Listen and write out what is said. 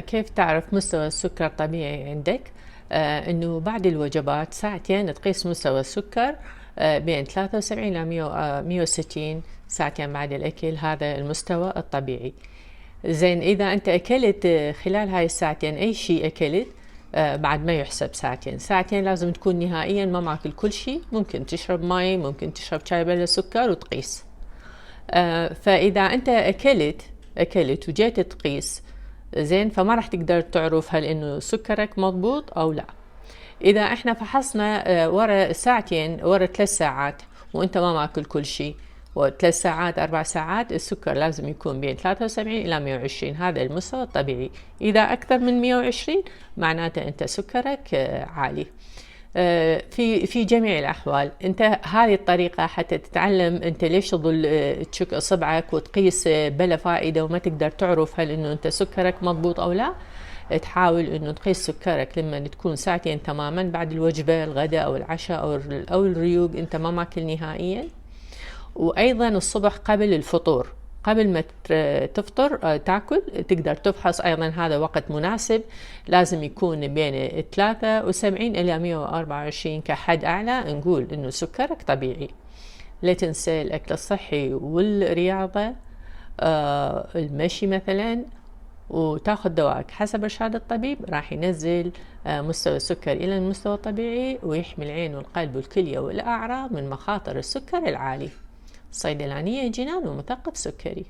كيف تعرف مستوى السكر طبيعي عندك؟ إنه بعد الوجبات ساعتين تقيس مستوى السكر بين 73 إلى 160 ساعتين بعد الأكل، هذا المستوى الطبيعي. زين، إذا أنت أكلت خلال هاي الساعتين أي شيء أكلت، بعد ما يحسب ساعتين لازم تكون نهائيا ما ماكل كل شيء. ممكن تشرب مي، ممكن تشرب شاي بلا سكر وتقيس. فإذا أنت أكلت وجيت تقيس، زين، فما راح تقدر تعرف هل إنه سكرك مضبوط أو لا. إذا إحنا فحصنا ورا ساعتين، ورا 3 ساعات وأنت ما ماكل كل شيء، و3 ساعات 4 ساعات، السكر لازم يكون بين 73 إلى 120، هذا المستوى الطبيعي. إذا أكثر من 120 معناته أنت سكرك عالي. في جميع الأحوال أنت هذه الطريقة حتى تتعلم أنت ليش تظل تشك إصبعك وتقيس بلا فائدة وما تقدر تعرف هل إنه أنت سكرك مضبوط أو لا. تحاول إنه تقيس سكرك لما تكون ساعتين تماما بعد الوجبة، الغداء أو العشاء أو الريوق، أنت ما ماكل نهائيا. وأيضا الصبح قبل الفطور، قبل ما تفطر تاكل، تقدر تفحص أيضا، هذا وقت مناسب، لازم يكون بين 73 إلى 124 كحد أعلى، نقول إنه سكرك طبيعي. لا تنسى الأكل الصحي والرياضة، المشي مثلا، وتاخذ دواءك حسب إرشاد الطبيب، راح ينزل مستوى السكر إلى المستوى الطبيعي ويحمي العين والقلب والكلية والأعراض من مخاطر السكر العالي. صيدلانية جنان ومثقف سكري.